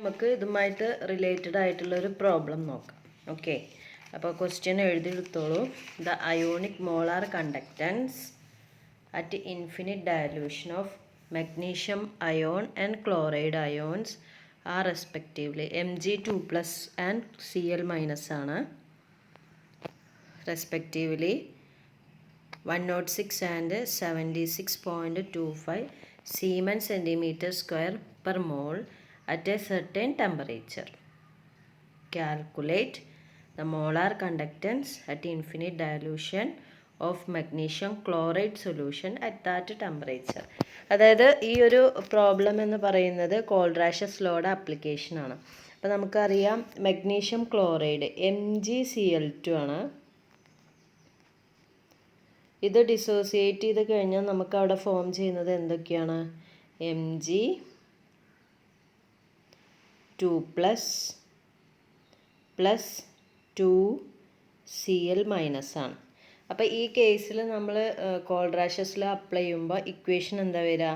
നമുക്ക് ഇതുമായിട്ട് റിലേറ്റഡ് ആയിട്ടുള്ളൊരു പ്രോബ്ലം നോക്കാം. ഓക്കെ, അപ്പോൾ ക്വസ്റ്റ്യൻ എഴുതിയെടുത്തോളൂ. The ionic molar conductance at infinite dilution of magnesium ion and chloride ions are respectively Mg2+ and Cl- ആണ്. respectively 106 and 76.25 Siemens centimeter square per mole at a certain temperature. Calculate the molar conductance at infinite dilution of magnesium chloride solution at that temperature. അതായത് ഈ ഒരു problem എന്ന് പറയുന്നത് Kohlrausch's ലോയുടെ application ആണ്. അപ്പോൾ നമുക്കറിയാം magnesium chloride MgCl2 ആണ്. ഇത് ഡിസോസിയേറ്റ് ചെയ്ത് കഴിഞ്ഞാൽ നമുക്ക് അവിടെ ഫോം ചെയ്യുന്നത് എന്തൊക്കെയാണ്? Mg2+2Cl- ആണ്. അപ്പോൾ ഈ കേസിൽ നമ്മൾ കോൾറാഷസിൽ അപ്ലൈ ചെയ്യുമ്പോൾ ഇക്വേഷൻ എന്താ വരിക?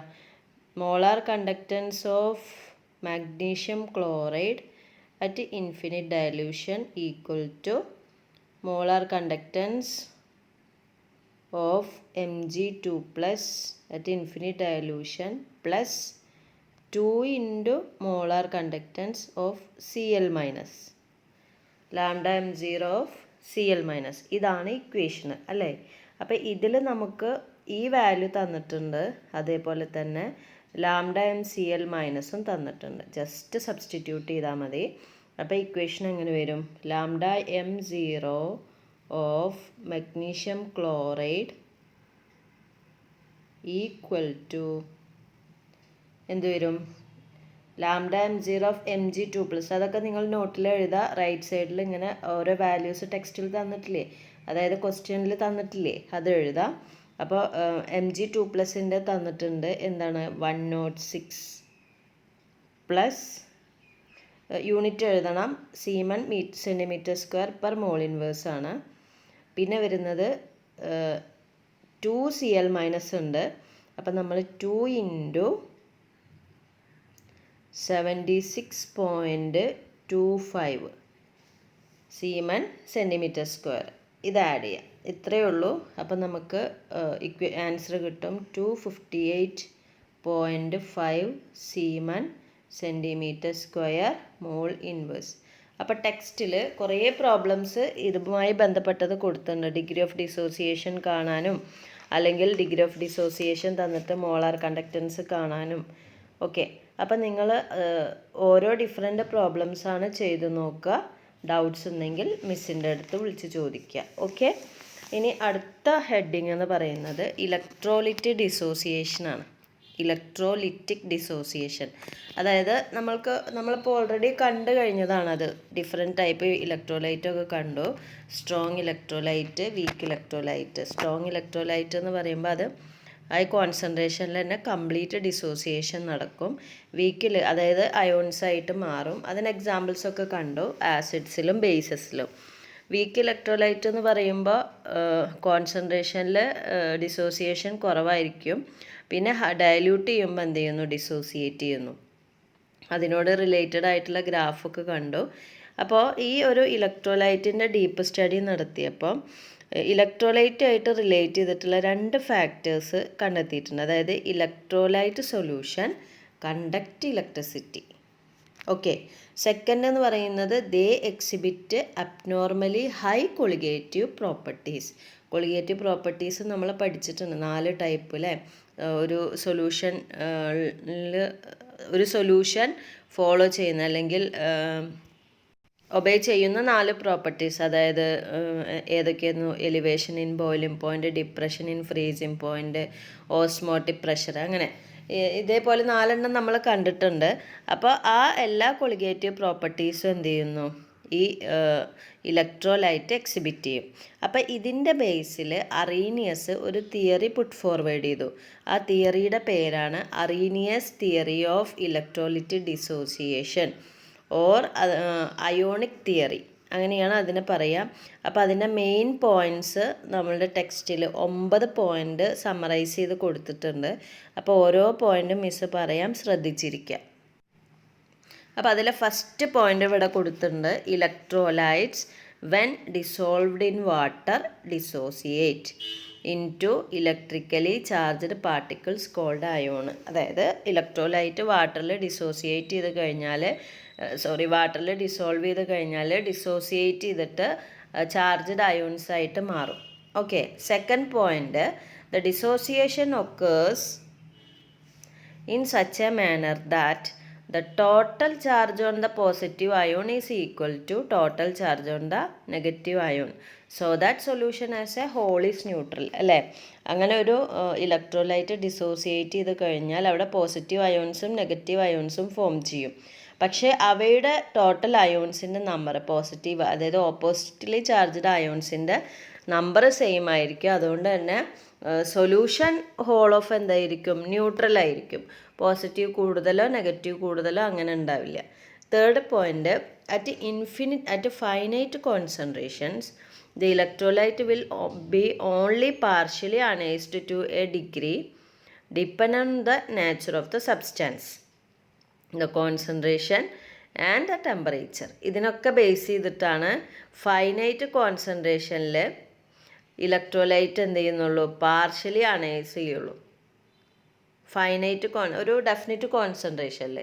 Molar conductance of magnesium chloride at infinite dilution equal to molar conductance of Mg2+ at infinite dilution plus 2 into molar conductance of Cl- lambda m0 of Cl-. ഇതാണ് ഇക്വേഷൻ അല്ലേ? അപ്പോൾ ഇതിൽ നമുക്ക് ഈ വാല്യൂ തന്നിട്ടുണ്ട്, അതേപോലെ തന്നെ ലാംഡ എം Cl- തന്നിട്ടുണ്ട്. ജസ്റ്റ് സബ്സ്റ്റിറ്റ്യൂട്ട് ചെയ്താൽ മതി. അപ്പോൾ ഇക്വേഷൻ എങ്ങനെ വരും? Lambda m0 of magnesium chloride equal to എന്ത് വരും? Lambda m0 of Mg2+. അതൊക്കെ നിങ്ങൾ നോട്ടിൽ എഴുതുക. റൈറ്റ് സൈഡിൽ ഇങ്ങനെ ഓരോ വാല്യൂസ് ടെക്സ്റ്റിൽ തന്നിട്ടില്ലേ, അതായത് ക്വസ്റ്റ്യനിൽ തന്നിട്ടില്ലേ, അത് എഴുതാം. അപ്പോൾ Mg2+ൻ്റെ തന്നിട്ടുണ്ട് എന്താണ്? 106 പ്ലസ് യൂണിറ്റ് എഴുതണം, siemens centimetre square per mole inverse ആണ്. പിന്നെ വരുന്നത് 2Cl- ഉണ്ട്. അപ്പം നമ്മൾ 2 ഇൻറ്റു 76.25 സീമൻ സെൻറ്റിമീറ്റർ സ്ക്വയർ ഇത് ആഡ് ചെയ്യാം. ഇത്രയേ ഉള്ളൂ. അപ്പം നമുക്ക് ആൻസർ കിട്ടും 258.5 siemens centimetre square mole inverse. അപ്പോൾ ടെക്സ്റ്റിൽ കുറേ പ്രോബ്ലംസ് ഇതുമായി ബന്ധപ്പെട്ടത് കൊടുത്തിട്ടുണ്ട്. ഡിഗ്രി ഓഫ് ഡിസോസിയേഷൻ കാണാനും, അല്ലെങ്കിൽ ഡിഗ്രി ഓഫ് ഡിസോസിയേഷൻ തന്നിട്ട് മോളാർ കണ്ടക്റ്റൻസ് കാണാനും. ഓക്കെ, അപ്പം നിങ്ങൾ ഓരോ ഡിഫറെൻ്റ് പ്രോബ്ലംസാണ് ചെയ്ത് നോക്കുക. ഡൗട്ട്സ് ഉണ്ടെങ്കിൽ മിസ്സിൻ്റെ അടുത്ത് വിളിച്ച് ചോദിക്കുക. ഓക്കെ, ഇനി അടുത്ത ഹെഡിങ് എന്ന് പറയുന്നത് ഇലക്ട്രോലിറ്റിക് ഡിസോസിയേഷനാണ്. ഇലക്ട്രോലിറ്റിക് ഡിസോസിയേഷൻ, അതായത് നമ്മളിപ്പോൾ ഓൾറെഡി കണ്ടു കഴിഞ്ഞതാണത്. ഡിഫറെൻറ്റ് ടൈപ്പ് ഇലക്ട്രോലൈറ്റൊക്കെ കണ്ടു. Strong electrolyte, week electrolyte. Strong electrolyte എന്ന് പറയുമ്പോൾ അത് ഹൈ കോൺസെൻട്രേഷനിൽ തന്നെ കംപ്ലീറ്റ് ഡിസോസിയേഷൻ നടക്കും. വീക്കിൽ അതായത് അയോൺസ് ആയിട്ട് മാറും. അതിന് എക്സാമ്പിൾസൊക്കെ കണ്ടു, ആസിഡ്സിലും ബേസസിലും. വീക്ക് ഇലക്ട്രോലൈറ്റ് എന്ന് പറയുമ്പോൾ കോൺസെൻട്രേഷനിൽ ഡിസോസിയേഷൻ കുറവായിരിക്കും. പിന്നെ ഡയല്യൂട്ട് ചെയ്യുമ്പോൾ എന്ത് ചെയ്യുന്നു? ഡിസോസിയേറ്റ് ചെയ്യുന്നു. അതിനോട് റിലേറ്റഡ് ആയിട്ടുള്ള ഗ്രാഫൊക്കെ കണ്ടു. അപ്പോൾ ഈ ഒരു ഇലക്ട്രോലൈറ്റിൻ്റെ ഡീപ്പ് സ്റ്റഡി നടത്തിയപ്പോൾ ഇലക്ട്രോലൈറ്റ് ആയിട്ട് റിലേറ്റ് ചെയ്തിട്ടുള്ള 2 ഫാക്ടേഴ്സ് കണ്ടെത്തിയിട്ടുണ്ട്. അതായത് electrolyte solution conduct electricity. Okay, second എന്ന് പറയുന്നത് they exhibit abnormally high colligative properties. Colligative properties നമ്മൾ പഠിച്ചിട്ടുണ്ട്, 4 ടൈപ്പ് അല്ലേ? ഒരു സൊല്യൂഷൻ ഫോളോ ചെയ്യുന്ന അല്ലെങ്കിൽ ഒബേ ചെയ്യുന്ന 4 പ്രോപ്പർട്ടീസ്. അതായത് ഏതൊക്കെയായിരുന്നു? Elevation in boiling point, depression in freezing point, osmotic pressure, അങ്ങനെ ഇതേപോലെ 4 നമ്മൾ കണ്ടിട്ടുണ്ട്. അപ്പോൾ ആ എല്ലാ കൊളിഗേറ്റീവ് പ്രോപ്പർട്ടീസും എന്ത് ചെയ്യുന്നു? ഈ ഇലക്ട്രോലൈറ്റ് എക്സിബിറ്റ് ചെയ്യും. അപ്പോൾ ഇതിൻ്റെ ബേസിൽ അറീനിയസ് ഒരു തിയറി പുട്ട് ഫോർവേഡ് ചെയ്തു. ആ തിയറിയുടെ പേരാണ് Arrhenius theory of electrolytic dissociation or ionic theory, അങ്ങനെയാണ് അതിനെ പറയാം. അപ്പോൾ അതിൻ്റെ മെയിൻ പോയിൻറ്റ്സ് നമ്മളുടെ ടെക്സ്റ്റിൽ 9 പോയിൻ്റ് സമ്മറൈസ് ചെയ്ത് കൊടുത്തിട്ടുണ്ട്. അപ്പോൾ ഓരോ പോയിൻറ്റും മിസ്സ് പറയാം, ശ്രദ്ധിച്ചിരിക്കുക. അപ്പോൾ അതിലെ ഫസ്റ്റ് പോയിന്റ് ഇവിടെ കൊടുത്തിട്ടുണ്ട്. Electrolytes when dissolved in water dissociate into electrically charged particles called ion. അതായത് ഇലക്ട്രോലൈറ്റ് വാട്ടറിൽ ഡിസോസിയേറ്റ് ചെയ്ത് കഴിഞ്ഞാൽ വാട്ടറിൽ ഡിസോൾവ് ചെയ്ത് കഴിഞ്ഞാൽ ഡിസോസിയേറ്റ് ചെയ്തിട്ട് ചാർജ്ഡ് അയോൺസ് ആയിട്ട് മാറും. Okay. Second point, the dissociation occurs in such a manner that the total charge on the positive ion is equal to total charge on the negative ion, so that solution as a whole is neutral. അല്ലേ? അങ്ങനെ ഒരു electrolyte dissociate ചെയ്ത് കഴിഞ്ഞാൽ അവിടെ positive അയോൺസും negative അയോൺസും form ചെയ്യും. പക്ഷേ അവയുടെ ടോട്ടൽ അയോൺസിൻ്റെ നമ്പർ പോസിറ്റീവ്, അതായത് ഓപ്പോസിറ്റ്ലി ചാർജ്ഡ് അയോൺസിൻ്റെ നമ്പർ സെയിം ആയിരിക്കും. അതുകൊണ്ട് തന്നെ സൊല്യൂഷൻ ഹോൾ ഓഫ് എന്തായിരിക്കും? ന്യൂട്രൽ ആയിരിക്കും. പോസിറ്റീവ് കൂടുതലോ നെഗറ്റീവ് കൂടുതലോ അങ്ങനെ ഉണ്ടാവില്ല. Third point, at finite concentrations the electrolyte will be only partially ionised to a degree depend on the nature of the substance, the concentration and the temperature. ഇതിനൊക്കെ base ചെയ്തിട്ടാണ് finite കോൺസെൻട്രേഷനിൽ electrolyte എന്ത് ചെയ്യുന്നുള്ളൂ? Partially ionise ചെയ്യുള്ളൂ. Finite ഒരു definite കോൺസെൻട്രേഷനിൽ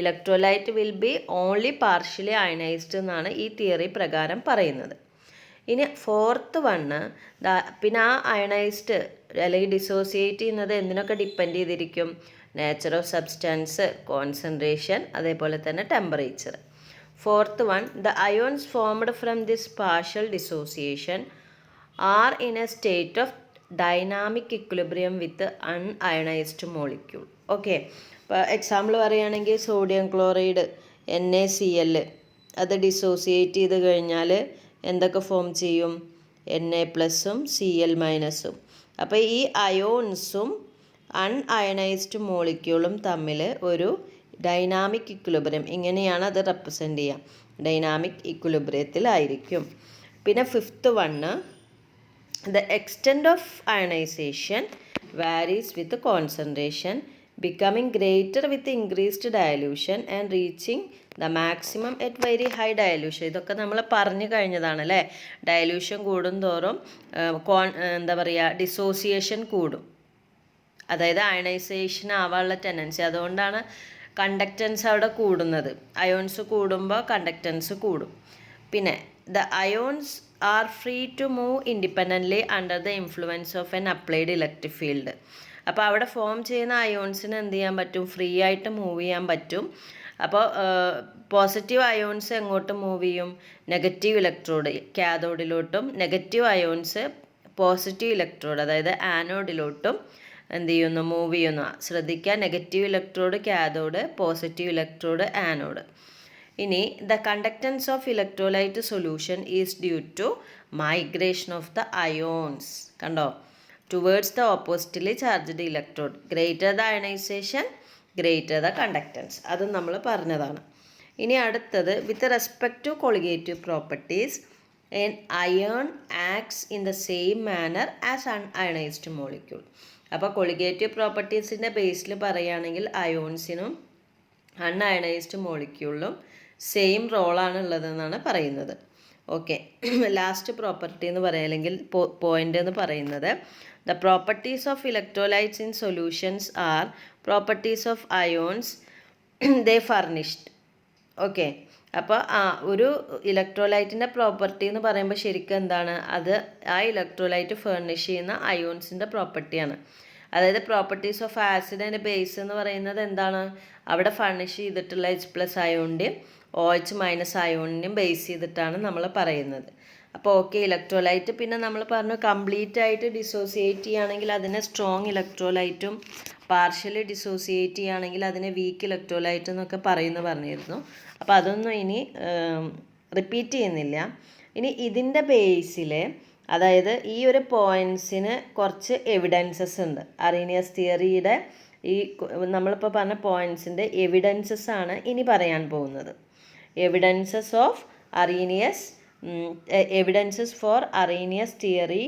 electrolyte will be only partially ionised എന്നാണ് ഈ തിയറി പ്രകാരം പറയുന്നത്. ഇനി ഫോർത്ത് വണ്ണ്, പിന്നെ ആ അയണൈസ്ഡ് അല്ലെങ്കിൽ ഡിസോസിയേറ്റ് ചെയ്യുന്നത് എന്തിനൊക്കെ ഡിപ്പെൻഡ് ചെയ്തിരിക്കും? നേച്ചർ ഓഫ് സബ്സ്റ്റൻസ്, കോൺസെൻട്രേഷൻ, അതേപോലെ തന്നെ temperature. Fourth one, the ions formed from this partial dissociation are in A state of dynamic equilibrium with un-ionised molecule. Okay. ഇപ്പോൾ എക്സാമ്പിൾ പറയുകയാണെങ്കിൽ സോഡിയം ക്ലോറൈഡ് NaCl അത് dissociate ചെയ്ത് കഴിഞ്ഞാൽ എന്തൊക്കെ form ചെയ്യും? Na+ഉം Cl-ഉം. അപ്പോൾ ഈ അയോൺസും അൺഅയണൈസ്ഡ് മോളിക്യൂളും തമ്മിൽ ഒരു ഡൈനാമിക് ഇക്വിലിബ്രിയം, ഇങ്ങനെയാണ് അത് റെപ്രസെൻ്റ് ചെയ്യുക. ഡൈനാമിക് ഇക്വിലിബ്രിയത്തിലായിരിക്കും. പിന്നെ fifth one, the extent of ionization varies with the concentration, becoming greater with increased dilution and reaching the maximum at very high dilution. ഇതൊക്കെ നമ്മൾ പറഞ്ഞു കഴിഞ്ഞതാണ് അല്ലേ? ഡയലൂഷൻ കൂടുന്തോറും എന്താ പറയുക, ഡിസോസിയേഷൻ കൂടും. അതായത് അയണൈസേഷൻ ആവാനുള്ള ടെൻഡൻസി. അതുകൊണ്ടാണ് കണ്ടക്റ്റൻസ് അവിടെ കൂടുന്നത്. അയോൺസ് കൂടുമ്പോൾ കണ്ടക്റ്റൻസ് കൂടും. പിന്നെ the ions are free to move independently under the influence of an applied electric field. അപ്പോൾ അവിടെ ഫോം ചെയ്യുന്ന അയോൺസിന് എന്ത് ചെയ്യാൻ പറ്റും? ഫ്രീ ആയിട്ട് മൂവ് ചെയ്യാൻ പറ്റും. അപ്പോൾ പോസിറ്റീവ് അയോൺസ് എങ്ങോട്ട് മൂവ് ചെയ്യും? നെഗറ്റീവ് ഇലക്ട്രോഡ് കാഥോഡിലോട്ടും, നെഗറ്റീവ് അയോൺസ് പോസിറ്റീവ് ഇലക്ട്രോഡ് അതായത് ആനോഡിലോട്ടും എന്ത് ചെയ്യുന്നു? മൂവ് ചെയ്യുന്നു. ശ്രദ്ധിക്കുക, negative electrode cathode, positive electrode anode. ഇനി the conductance of electrolyte solution is due to migration of the ions. കണ്ടോ? Towards the oppositely charged electrode. Greater the ionisation, greater the conductance. അതും നമ്മൾ പറഞ്ഞതാണ്. ഇനി അടുത്തത്, with respect to colligative properties an ion acts in the same manor as unionised molecule. അപ്പോൾ colligative പ്രോപ്പർട്ടീസിൻ്റെ ബേസിൽ പറയുകയാണെങ്കിൽ അയോൺസിനും അൺഅയണൈസ്ഡ് മോളിക്യൂളിലും സെയിം റോളാണ് ഉള്ളതെന്നാണ് പറയുന്നത്. ഓക്കെ. ലാസ്റ്റ് പ്രോപ്പർട്ടി എന്ന് പറയുക, അല്ലെങ്കിൽ പോയിന്റ് എന്ന് പറയുന്നത്, the properties of electrolytes in solutions are properties of ions they furnished. Okay. അപ്പോൾ ഒരു ഇലക്ട്രോലൈറ്റിൻ്റെ പ്രോപ്പർട്ടി എന്ന് പറയുമ്പോൾ ശരിക്കും എന്താണ്? അത് ആ ഇലക്ട്രോലൈറ്റ് ഫർണിഷ് ചെയ്യുന്ന അയോൺസിൻ്റെ പ്രോപ്പർട്ടിയാണ്. അതായത് properties of acid and base എന്ന് പറയുന്നത് എന്താണ്? അവിടെ ഫർണിഷ് ചെയ്തിട്ടുള്ള H+ അയോണിൻ്റെയും OH- അയോണിൻ്റെയും ബേസ് ചെയ്തിട്ടാണ് നമ്മൾ പറയുന്നത്. അപ്പോൾ ഓക്കെ, ഇലക്ട്രോലൈറ്റ് പിന്നെ നമ്മൾ പറഞ്ഞു കംപ്ലീറ്റ് ആയിട്ട് ഡിസോസിയേറ്റ് ചെയ്യുകയാണെങ്കിൽ അതിനെ സ്ട്രോങ് ഇലക്ട്രോലൈറ്റും പാർഷ്യലി ഡിസോസിയേറ്റ് ചെയ്യുകയാണെങ്കിൽ അതിനെ വീക്ക് ഇലക്ട്രോലൈറ്റ് എന്നൊക്കെ പറഞ്ഞിരുന്നു. അപ്പോൾ അതൊന്നും ഇനി റിപ്പീറ്റ് ചെയ്യുന്നില്ല. ഇനി ഇതിൻ്റെ ബേസിൽ, അതായത് ഈ ഒരു പോയിൻറ്റ്സിന് കുറച്ച് എവിഡൻസസ് ഉണ്ട്. അറീനിയസ് തിയറിയുടെ ഈ നമ്മളിപ്പോൾ പറഞ്ഞ പോയിൻറ്റ്സിൻ്റെ എവിഡൻസസ് ആണ് ഇനി പറയാൻ പോകുന്നത്. Evidences for Arrhenius theory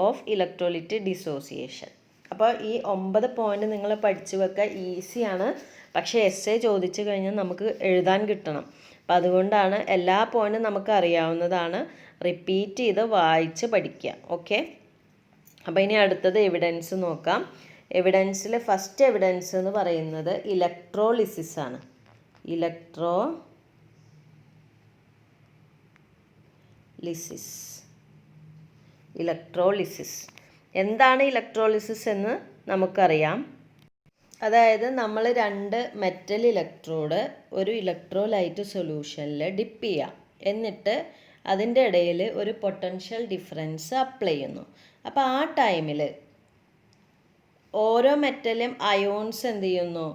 of electrolyte dissociation. അപ്പോൾ ഈ 9 പോയിന്റ് നിങ്ങൾ പഠിച്ചു വെക്കുക, ഈസിയാണ്. പക്ഷേ എസ്സേ ചോദിച്ചു കഴിഞ്ഞാൽ നമുക്ക് എഴുതാൻ കിട്ടണം. അപ്പം അതുകൊണ്ടാണ് എല്ലാ പോയിന്റും നമുക്ക് അറിയാവുന്നതാണ്, റിപ്പീറ്റ് ചെയ്ത് വായിച്ച് പഠിക്കുക. ഓക്കെ, അപ്പോൾ ഇനി അടുത്തത് എവിഡൻസ് നോക്കാം. എവിഡൻസിൽ ഫസ്റ്റ് എവിഡൻസ് എന്ന് പറയുന്നത് ഇലക്ട്രോളിസിസ് ആണ്. ഇലക്ട്രോളിസിസ് എന്താണ് ഇലക്ട്രോളിസിസ് എന്ന് നമുക്കറിയാം. അതായത് നമ്മൾ 2 മെറ്റൽ ഇലക്ട്രോഡ് ഒരു ഇലക്ട്രോലൈറ്റ് സൊല്യൂഷനിൽ ഡിപ്പ് ചെയ്യുക, എന്നിട്ട് അതിൻ്റെ ഇടയിൽ ഒരു പൊട്ടൻഷ്യൽ ഡിഫറൻസ് അപ്ലൈ ചെയ്യുന്നു. അപ്പോൾ ആ ടൈമിൽ ഓരോ മെറ്റലും അയോൺസ് എന്ത് ചെയ്യുന്നു,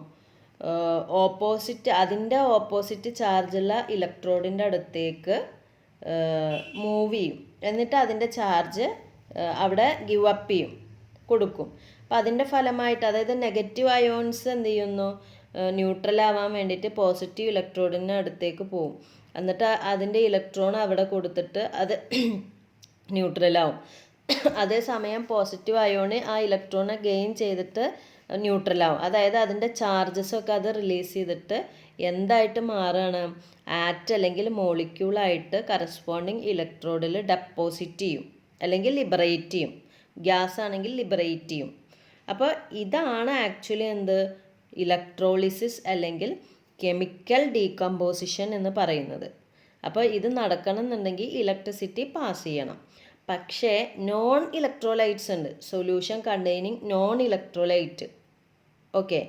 അതിൻ്റെ ഓപ്പോസിറ്റ് ചാർജുള്ള ഇലക്ട്രോഡിൻ്റെ അടുത്തേക്ക് മൂവ് ചെയ്യും. എന്നിട്ട് അതിൻ്റെ ചാർജ് അവിടെ ഗിവ് അപ്പ് ചെയ്യും, കൊടുക്കും. അപ്പം അതിൻ്റെ ഫലമായിട്ട്, അതായത് നെഗറ്റീവ് അയോൺസ് എന്ത് ചെയ്യുന്നു, ന്യൂട്രൽ ആവാൻ വേണ്ടിയിട്ട് പോസിറ്റീവ് ഇലക്ട്രോഡിൻ്റെ അടുത്തേക്ക് പോകും. എന്നിട്ട് അതിൻ്റെ ഇലക്ട്രോൺ അവിടെ കൊടുത്തിട്ട് അത് ന്യൂട്രലാവും. അതേസമയം പോസിറ്റീവ് അയോണ് ആ ഇലക്ട്രോണെ ഗെയിൻ ചെയ്തിട്ട് ന്യൂട്രലാവും. അതായത് അതിൻ്റെ ചാർജസൊക്കെ അത് റിലീസ് ചെയ്തിട്ട് എന്തായിട്ട് മാറുകയാണ്, ആറ്റ് അല്ലെങ്കിൽ മോളിക്യൂളായിട്ട് കറസ്പോണ്ടിങ് ഇലക്ട്രോഡിൽ ഡെപ്പോസിറ്റ് ചെയ്യും അല്ലെങ്കിൽ ലിബറേറ്റ് ചെയ്യും. ഗ്യാസ് ആണെങ്കിൽ ലിബറേറ്റ് ചെയ്യും. അപ്പോൾ ഇതാണ് ആക്ച്വലി എന്ത്, ഇലക്ട്രോളിസിസ് അല്ലെങ്കിൽ കെമിക്കൽ ഡീകമ്പോസിഷൻ എന്ന് പറയുന്നത്. അപ്പോൾ ഇത് നടക്കണം എന്നുണ്ടെങ്കിൽ ഇലക്ട്രിസിറ്റി പാസ് ചെയ്യണം. പക്ഷേ നോൺ ഇലക്ട്രോലൈറ്റ്സ് ഉണ്ട്, solution containing non electrolyte. Okay,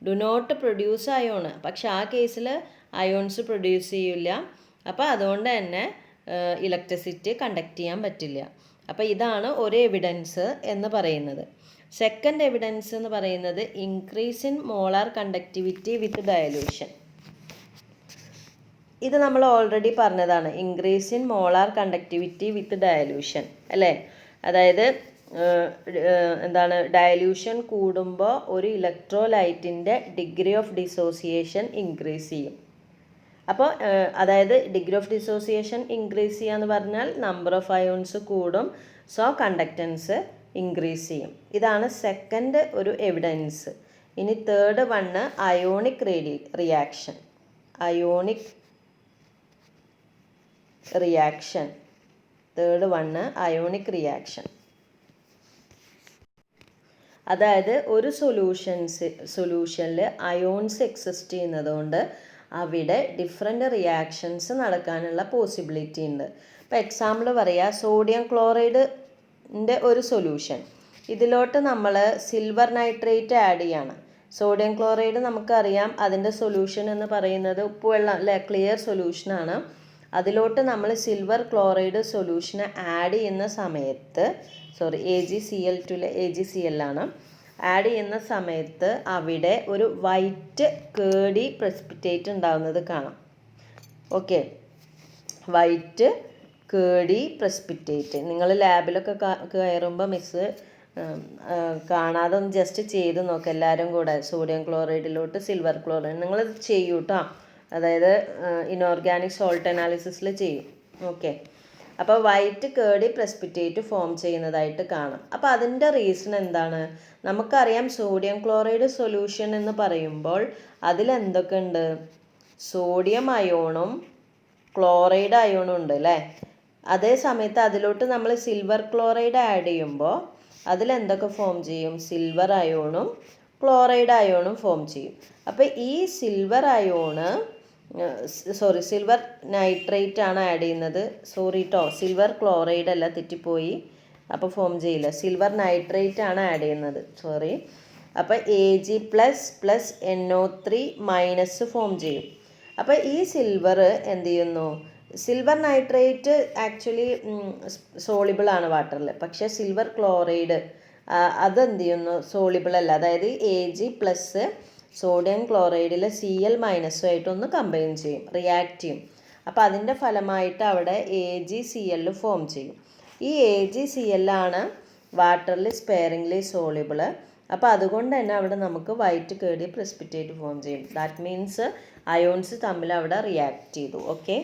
do not produce ion. പക്ഷെ ആ കേസിൽ അയോൺസ് പ്രൊഡ്യൂസ് ചെയ്യില്ല. അപ്പോൾ അതുകൊണ്ട് തന്നെ ഇലക്ട്രിസിറ്റി കണ്ടക്ട് ചെയ്യാൻ പറ്റില്ല. അപ്പോൾ ഇതാണ് ഒരു എവിഡൻസ് എന്ന് പറയുന്നത്. സെക്കൻഡ് എവിഡൻസ് എന്ന് പറയുന്നത് increase in molar conductivity with dilution. ഇത് നമ്മൾ ഓൾറെഡി പറഞ്ഞതാണ്, increase in molar conductivity with dilution അല്ലേ. അതായത് എന്താണ്, ഡയലൂഷൻ കൂടുമ്പോൾ ഒരു ഇലക്ട്രോലൈറ്റിൻ്റെ ഡിഗ്രി ഓഫ് ഡിസോസിയേഷൻ ഇൻക്രീസ് ചെയ്യും. അപ്പോൾ അതായത് ഡിഗ്രി ഓഫ് ഡിസോസിയേഷൻ ഇൻക്രീസ് ചെയ്യുക എന്ന് പറഞ്ഞാൽ നമ്പർ ഓഫ് അയോൺസ് കൂടും, സോ കണ്ടക്റ്റൻസ് ഇൻക്രീസ് ചെയ്യും. ഇതാണ് സെക്കൻഡ് ഒരു എവിഡൻസ്. ഇനി third one ionic reaction. Third one ionic reaction. അതായത് ഒരു സൊല്യൂഷനിൽ അയോൺസ് എക്സിസ്റ്റ് ചെയ്യുന്നതുകൊണ്ട് അവിടെ ഡിഫറെൻ്റ് റിയാക്ഷൻസ് നടക്കാനുള്ള പോസിബിലിറ്റി ഉണ്ട്. ഇപ്പോൾ എക്സാമ്പിൾ പറയാം, സോഡിയം ക്ലോറൈഡിൻ്റെ ഒരു സൊല്യൂഷൻ, ഇതിലോട്ട് നമ്മൾ സിൽവർ നൈട്രേറ്റ് ആഡ് ചെയ്യാണ്. സോഡിയം ക്ലോറൈഡ് നമുക്കറിയാം അതിൻ്റെ സൊല്യൂഷൻ എന്ന് പറയുന്നത് ഉപ്പുവെള്ളം അല്ലേ, ക്ലിയർ സൊല്യൂഷനാണ്. അതിലോട്ട് നമ്മൾ സിൽവർ ക്ലോറൈഡ് സൊല്യൂഷന് ആഡ് ചെയ്യുന്ന സമയത്ത്, AgCl ആണ്, ആഡ് ചെയ്യുന്ന സമയത്ത് അവിടെ ഒരു വൈറ്റ് കേടി പ്രസിപ്പിറ്റേറ്റ് ഉണ്ടാകുന്നത് കാണാം. ഓക്കെ, വൈറ്റ് കേടി പ്രസിപ്പിറ്റേറ്റ് നിങ്ങൾ ലാബിലൊക്കെ കയറുമ്പോൾ മിസ്സ് കാണാതെ ഒന്ന് ജസ്റ്റ് ചെയ്ത് നോക്കുക എല്ലാവരും കൂടെ. സോഡിയം ക്ലോറൈഡിലോട്ട് സിൽവർ ക്ലോറൈഡ് നിങ്ങൾ ചെയ്യൂ കേട്ടോ, അതായത് ഇനോർഗാനിക് സോൾട്ട് അനാലിസിസിൽ ചെയ്യും. ഓക്കെ, അപ്പോൾ വൈറ്റ് കേടി പ്രസിപ്പിറ്റേറ്റ് ഫോം ചെയ്യുന്നതായിട്ട് കാണാം. അപ്പോൾ അതിൻ്റെ റീസൺ എന്താണ്, നമുക്കറിയാം സോഡിയം ക്ലോറൈഡ് സൊല്യൂഷൻ എന്ന് പറയുമ്പോൾ അതിലെന്തൊക്കെ ഉണ്ട്, സോഡിയം അയോണും ക്ലോറൈഡ് അയോണും ഉണ്ട് അല്ലേ. അതേ സമയത്ത് അതിലോട്ട് നമ്മൾ സിൽവർ ക്ലോറൈഡ് ആഡ് ചെയ്യുമ്പോൾ അതിലെന്തൊക്കെ ഫോം ചെയ്യും, സിൽവർ അയോണും ക്ലോറൈഡ് അയോണും ഫോം ചെയ്യും. അപ്പോൾ ഈ സിൽവർ നൈട്രേറ്റ് ആണ് ആഡ് ചെയ്യുന്നത്. സിൽവർ ക്ലോറൈഡ് അല്ല, തെറ്റിപ്പോയി. അപ്പോൾ ഫോം ചെയ്യില്ല, സിൽവർ നൈട്രേറ്റ് ആണ് ആഡ് ചെയ്യുന്നത്. അപ്പോൾ Ag++NO3- ഫോം ചെയ്യും. അപ്പോൾ ഈ സിൽവർ എന്ത് ചെയ്യുന്നു, സിൽവർ നൈട്രേറ്റ് ആക്ച്വലി സോളിബിൾ ആണ് വാട്ടറിൽ. പക്ഷേ സിൽവർ ക്ലോറൈഡ് അതെന്ത് ചെയ്യുന്നു, സോളിബിൾ അല്ല. അതായത് Ag+ സോഡിയം ക്ലോറൈഡിൽ Cl- ആയിട്ടൊന്ന് കമ്പൈൻ ചെയ്യും, റിയാക്ട് ചെയ്യും. അപ്പോൾ അതിൻ്റെ ഫലമായിട്ട് അവിടെ AgCl ഫോം ചെയ്യും. ഈ AgCl ആണ് വാട്ടറിൽ സ്പെയറിംഗ്ലി സോളിബിൾ. അപ്പോൾ അതുകൊണ്ട് തന്നെ അവിടെ നമുക്ക് വൈറ്റ് കേടി പ്രസിപ്പിറ്റേറ്റ് ഫോം ചെയ്യും. ദാറ്റ് മീൻസ് അയോൺസ് തമ്മിൽ അവിടെ റിയാക്ട് ചെയ്തു. ഓക്കെ.